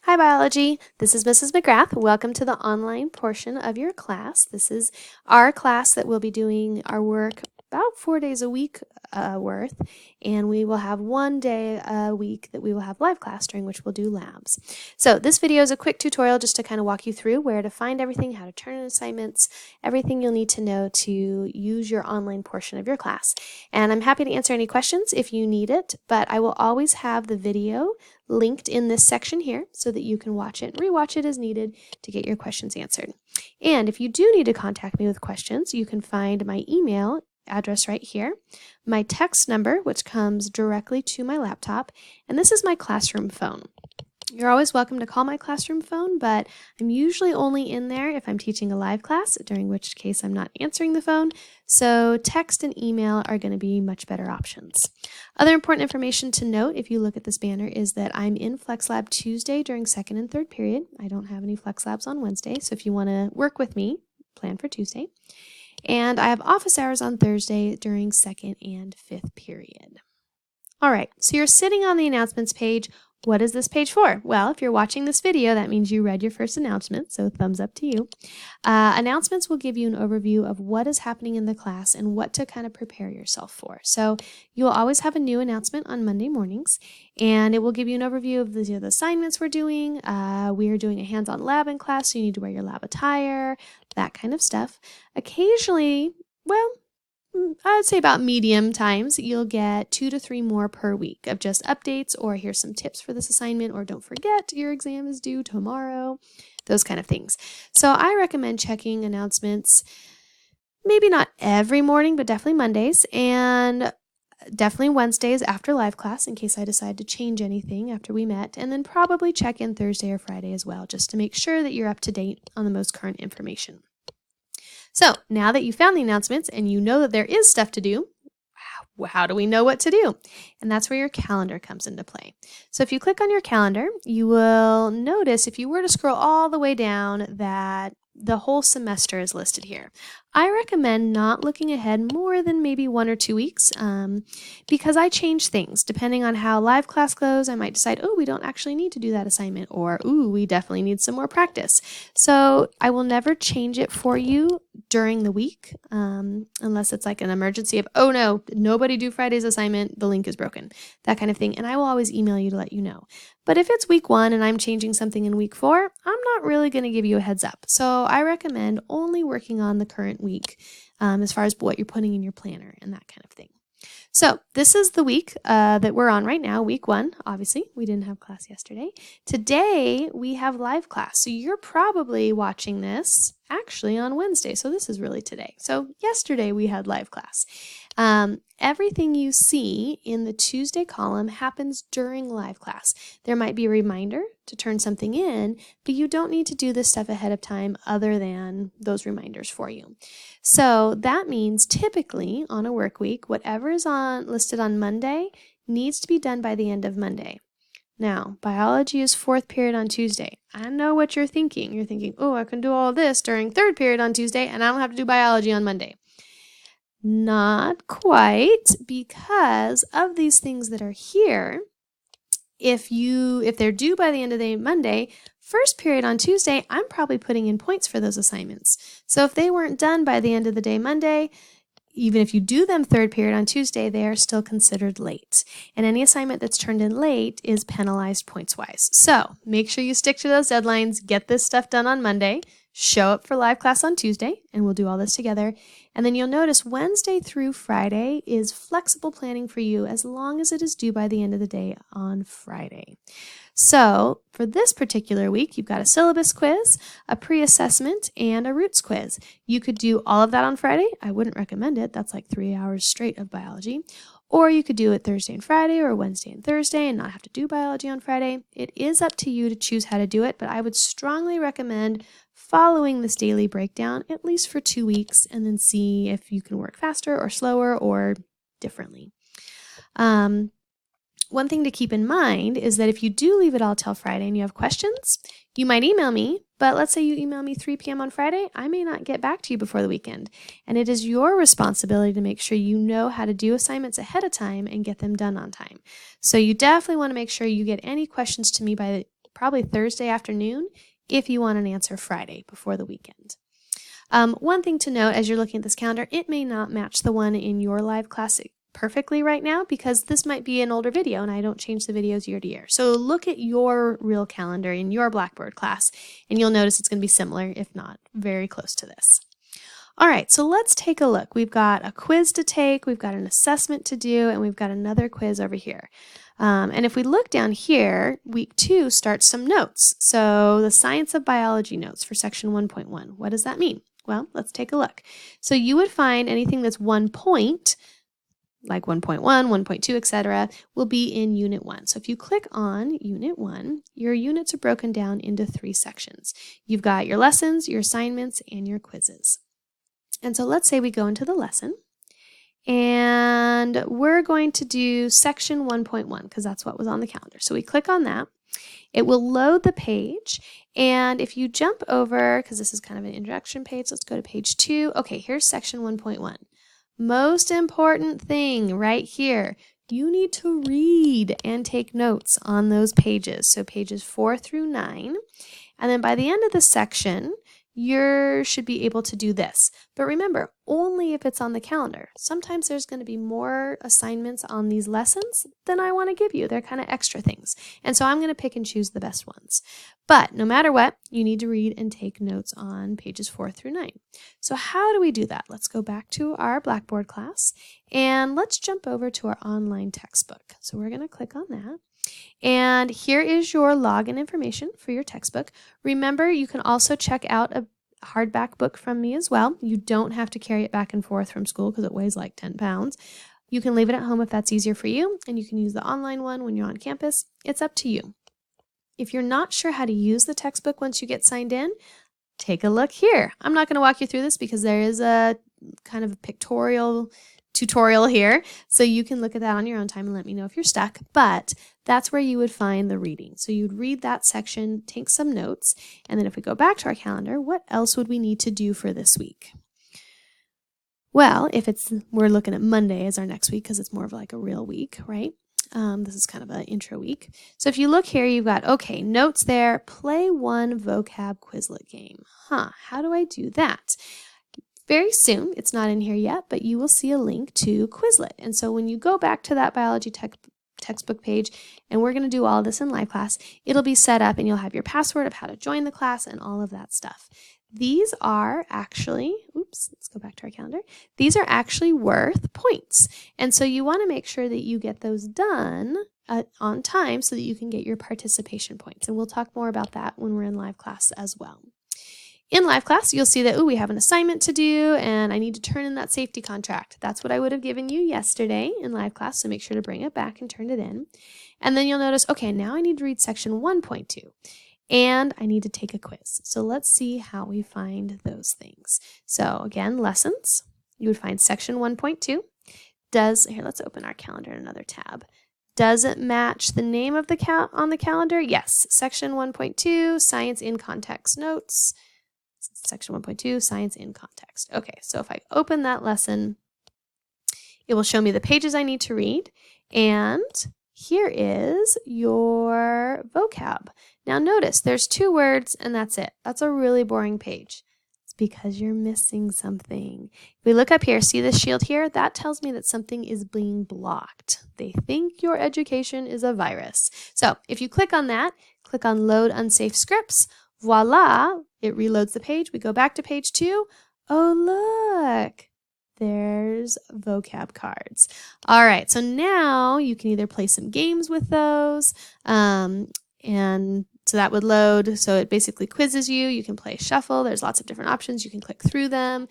Hi Biology, this is Mrs. McGrath. Welcome to the online portion of your class. This is our class that we'll be doing our work about 4 days a week worth, and we will have 1 day a week that we will have live class during which we'll do labs. So this video is a quick tutorial just to kind of walk you through where to find everything, how to turn in assignments, everything you'll need to know to use your online portion of your class. And I'm happy to answer any questions if you need it, but I will always have the video linked in this section here so that you can watch it and rewatch it as needed to get your questions answered. And if you do need to contact me with questions, you can find my email address right here, my text number, which comes directly to my laptop, and this is my classroom phone. You're always welcome to call my classroom phone, but I'm usually only in there if I'm teaching a live class, during which case I'm not answering the phone, so text and email are going to be much better options. Other important information to note if you look at this banner is that I'm in Flex Lab Tuesday during second and third period. I don't have any Flex Labs on Wednesday, so if you want to work with me, plan for Tuesday. And I have office hours on Thursday during second and fifth period. All right, so you're sitting on the announcements page. What is this page for? Well, if you're watching this video, that means you read your first announcement, so thumbs up to you. Announcements will give you an overview of what is happening in the class and what to kind of prepare yourself for. So you will always have a new announcement on Monday mornings, and it will give you an overview of the assignments we're doing. We are doing a hands-on lab in class, so you need to wear your lab attire, that kind of stuff. Occasionally, well, I'd say about medium times, you'll get 2 to 3 more per week of just updates or here's some tips for this assignment or don't forget your exam is due tomorrow, those kind of things. So I recommend checking announcements, maybe not every morning, but definitely Mondays and definitely Wednesdays after live class in case I decide to change anything after we met, and then probably check in Thursday or Friday as well, just to make sure that you're up to date on the most current information. So now that you found the announcements and you know that there is stuff to do, how do we know what to do? And that's where your calendar comes into play. So if you click on your calendar, you will notice if you were to scroll all the way down that the whole semester is listed here. I recommend not looking ahead more than maybe 1 or 2 weeks because I change things. Depending on how live class goes, I might decide, oh, we don't actually need to do that assignment, or, ooh, we definitely need some more practice. So I will never change it for you during the week unless it's like an emergency of, oh no, nobody do Friday's assignment, the link is broken, that kind of thing. And I will always email you to let you know. But if it's week 1 and I'm changing something in week 4, I'm not really going to give you a heads up. So I recommend only working on the current week as far as what you're putting in your planner and that kind of thing. So this is the week that we're on right now, week 1. Obviously, we didn't have class yesterday. Today, we have live class. So you're probably watching this actually on Wednesday. So this is really today. So yesterday, we had live class. Everything you see in the Tuesday column happens during live class. There might be a reminder to turn something in, but you don't need to do this stuff ahead of time other than those reminders for you. So that means typically on a work week, whatever is listed on Monday needs to be done by the end of Monday. Now, biology is 4th period on Tuesday. I know what you're thinking. You're thinking, oh, I can do all this during 3rd period on Tuesday and I don't have to do biology on Monday. Not quite, because of these things that are here, if they're due by the end of the day Monday, 1st period on Tuesday, I'm probably putting in points for those assignments. So if they weren't done by the end of the day Monday, even if you do them 3rd period on Tuesday, they are still considered late. And any assignment that's turned in late is penalized points-wise. So make sure you stick to those deadlines, get this stuff done on Monday, show up for live class on Tuesday, and we'll do all this together. And then you'll notice Wednesday through Friday is flexible planning for you as long as it is due by the end of the day on Friday. So for this particular week, you've got a syllabus quiz, a pre-assessment, and a roots quiz. You could do all of that on Friday. I wouldn't recommend it. That's like 3 hours straight of biology. Or you could do it Thursday and Friday or Wednesday and Thursday and not have to do biology on Friday. It is up to you to choose how to do it, but I would strongly recommend following this daily breakdown at least for 2 weeks and then see if you can work faster or slower or differently. One thing to keep in mind is that if you do leave it all till Friday and you have questions, you might email me, but let's say you email me 3 p.m. on Friday, I may not get back to you before the weekend. And it is your responsibility to make sure you know how to do assignments ahead of time and get them done on time. So you definitely want to make sure you get any questions to me by probably Thursday afternoon if you want an answer Friday before the weekend. One thing to note as you're looking at this calendar, it may not match the one in your live class perfectly right now because this might be an older video and I don't change the videos year to year. So look at your real calendar in your Blackboard class and you'll notice it's going to be similar, if not very close to this. All right, so let's take a look. We've got a quiz to take, we've got an assessment to do, and we've got another quiz over here. And if we look down here, week 2 starts some notes. So the Science of Biology notes for section 1.1. What does that mean? Well, let's take a look. So you would find anything that's 1 point, like 1.1, 1.2, etc., will be in Unit 1. So if you click on Unit 1, your units are broken down into 3 sections. You've got your lessons, your assignments, and your quizzes. And so let's say we go into the lesson, and we're going to do section 1.1 because that's what was on the calendar. So we click on that. It will load the page, and if you jump over, because this is kind of an introduction page, let's go to page 2. Okay, here's section 1.1. Most important thing right here, you need to read and take notes on those pages. So pages 4 through 9. And then by the end of the section, you should be able to do this. But remember, only if it's on the calendar. Sometimes there's going to be more assignments on these lessons than I want to give you. They're kind of extra things. And so I'm going to pick and choose the best ones. But no matter what, you need to read and take notes on pages 4 through 9. So how do we do that? Let's go back to our Blackboard class and let's jump over to our online textbook. So we're going to click on that. And here is your login information for your textbook. Remember, you can also check out a hardback book from me as well. You don't have to carry it back and forth from school because it weighs like 10 pounds. You can leave it at home if that's easier for you, and you can use the online one when you're on campus. It's up to you. If you're not sure how to use the textbook once you get signed in, take a look here. I'm not going to walk you through this because there is a kind of a pictorial tutorial here, so you can look at that on your own time and let me know if you're stuck, but that's where you would find the reading. So you'd read that section, take some notes, and then if we go back to our calendar, what else would we need to do for this week? Well, we're looking at Monday as our next week because it's more of like a real week, right? This is kind of an intro week. So if you look here, you've got, okay, notes there, play one vocab Quizlet game. How do I do that? Very soon, it's not in here yet, but you will see a link to Quizlet. And so when you go back to that biology textbook page, and we're going to do all this in live class, it'll be set up and you'll have your password of how to join the class and all of that stuff. These are actually, let's go back to our calendar. These are actually worth points. And so you want to make sure that you get those done on time so that you can get your participation points. And we'll talk more about that when we're in live class as well. In live class, you'll see that, we have an assignment to do and I need to turn in that safety contract. That's what I would have given you yesterday in live class, so make sure to bring it back and turn it in. And then you'll notice, okay, now I need to read section 1.2 and I need to take a quiz. So let's see how we find those things. So again, lessons, you would find section 1.2. Here, let's open our calendar in another tab. Does it match the name of the on the calendar? Yes, section 1.2, Science in Context Notes. Section 1.2, Science in Context. Okay, so if I open that lesson, it will show me the pages I need to read, and here is your vocab. Now notice, there's 2 words and that's it. That's a really boring page. It's because you're missing something. If we look up here, see this shield here? That tells me that something is being blocked. They think your education is a virus. So if you click on that, click on Load Unsafe Scripts, voila, it reloads the page. We go back to page 2. Oh, look, there's vocab cards. All right, so now you can either play some games with those, and so that would load. So it basically quizzes you. You can play shuffle. There's lots of different options. You can click through them.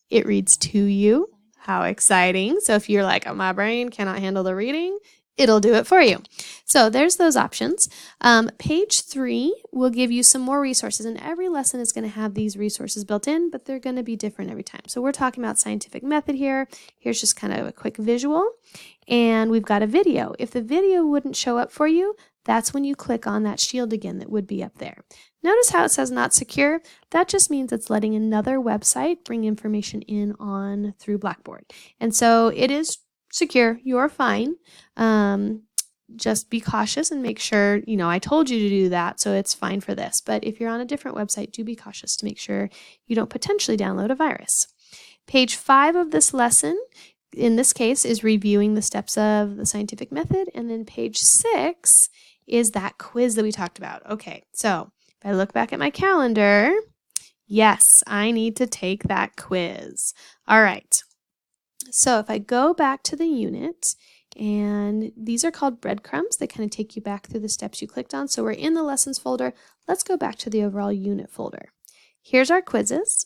It reads to you. How exciting. So if you're like, my brain cannot handle the reading, it'll do it for you. So there's those options. Page 3 will give you some more resources, and every lesson is going to have these resources built in, but they're going to be different every time. So we're talking about scientific method here. Here's just kind of a quick visual, and we've got a video. If the video wouldn't show up for you, that's when you click on that shield again that would be up there. Notice how it says not secure? That just means it's letting another website bring information in through Blackboard. And so it is secure, you're fine. just be cautious and make sure, I told you to do that, so it's fine for this. But if you're on a different website, do be cautious to make sure you don't potentially download a virus. Page 5 of this lesson, in this case, is reviewing the steps of the scientific method. And then page 6 is that quiz that we talked about. Okay, so if I look back at my calendar, yes, I need to take that quiz. All right. So if I go back to the unit, and these are called breadcrumbs, they kind of take you back through the steps you clicked on. So we're in the lessons folder. Let's go back to the overall unit folder. Here's our quizzes.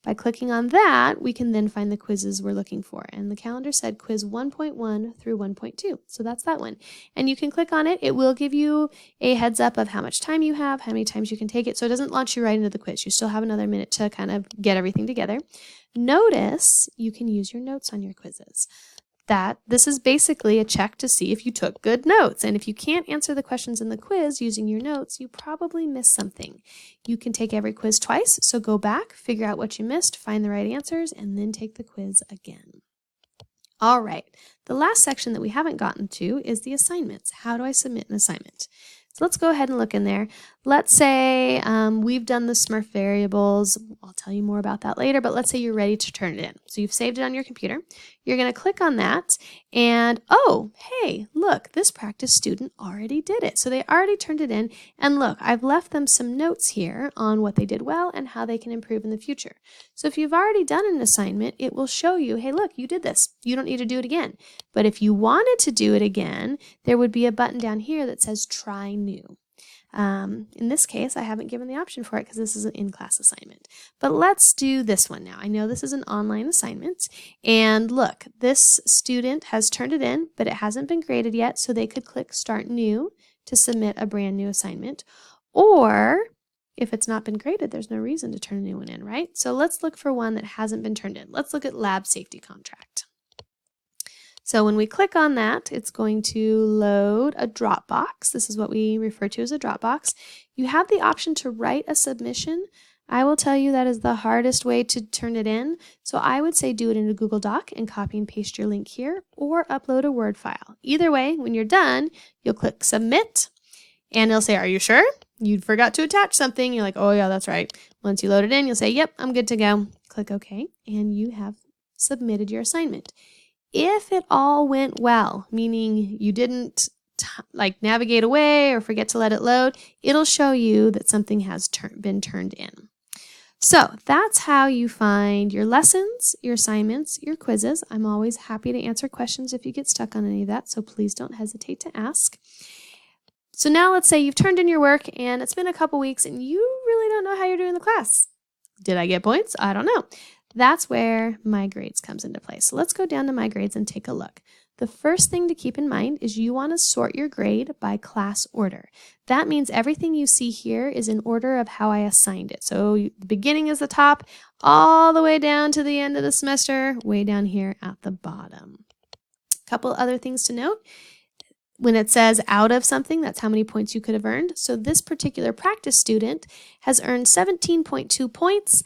By clicking on that, we can then find the quizzes we're looking for. And the calendar said quiz 1.1 through 1.2. So that's that one. And you can click on it. It will give you a heads up of how much time you have, how many times you can take it. So it doesn't launch you right into the quiz. You still have another minute to kind of get everything together. Notice you can use your notes on your quizzes. This is basically a check to see if you took good notes. And if you can't answer the questions in the quiz using your notes, you probably missed something. You can take every quiz twice, so go back, figure out what you missed, find the right answers, and then take the quiz again. All right, the last section that we haven't gotten to is the assignments. How do I submit an assignment? So let's go ahead and look in there. Let's say we've done the Smurf variables. I'll tell you more about that later, but let's say you're ready to turn it in. So you've saved it on your computer. You're going to click on that and, oh, hey, look, this practice student already did it. So they already turned it in. And look, I've left them some notes here on what they did well and how they can improve in the future. So if you've already done an assignment, it will show you, hey, look, you did this. You don't need to do it again. But if you wanted to do it again, there would be a button down here that says try new. In this case, I haven't given the option for it because this is an in-class assignment. But let's do this one now. I know this is an online assignment. And look, this student has turned it in, but it hasn't been graded yet, so they could click Start New to submit a brand new assignment. Or if it's not been graded, there's no reason to turn a new one in, right? So let's look for one that hasn't been turned in. Let's look at Lab Safety Contract. So when we click on that, it's going to load a Dropbox. This is what we refer to as a Dropbox. You have the option to write a submission. I will tell you that is the hardest way to turn it in. So I would say do it in a Google Doc and copy and paste your link here, or upload a Word file. Either way, when you're done, you'll click Submit, and it'll say, are you sure? You forgot to attach something. You're like, oh yeah, that's right. Once you load it in, you'll say, yep, I'm good to go. Click OK, and you have submitted your assignment. If it all went well, meaning you didn't navigate away or forget to let it load, it'll show you that something has been turned in. So that's how you find your lessons, your assignments, your quizzes. I'm always happy to answer questions if you get stuck on any of that, so please don't hesitate to ask. So now let's say you've turned in your work and it's been a couple weeks and you really don't know how you're doing in the class. Did I get points? I don't know. That's where My Grades comes into play. So let's go down to My Grades and take a look. The first thing to keep in mind is you want to sort your grade by class order. That means everything you see here is in order of how I assigned it. So the beginning is the top, all the way down to the end of the semester, way down here at the bottom. A couple other things to note. When it says out of something, that's how many points you could have earned. So this particular practice student has earned 17.2 points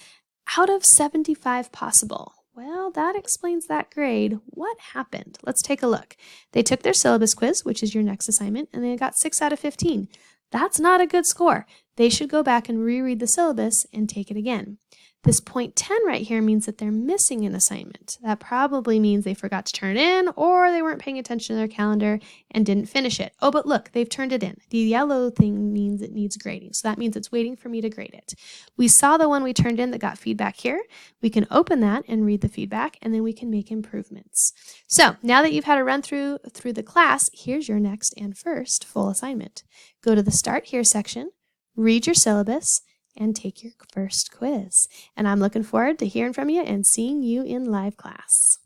out of 75 possible. Well, that explains that grade. What happened? Let's take a look. They took their syllabus quiz, which is your next assignment, and they got 6 out of 15. That's not a good score. They should go back and reread the syllabus and take it again. This point 10 right here means that they're missing an assignment. That probably means they forgot to turn it in, or they weren't paying attention to their calendar and didn't finish it. Oh, but look, they've turned it in. The yellow thing means it needs grading. So that means it's waiting for me to grade it. We saw the one we turned in that got feedback here. We can open that and read the feedback, and then we can make improvements. So now that you've had a run through the class, here's your next and first full assignment. Go to the Start Here section, read your syllabus, and take your first quiz. And I'm looking forward to hearing from you and seeing you in live class.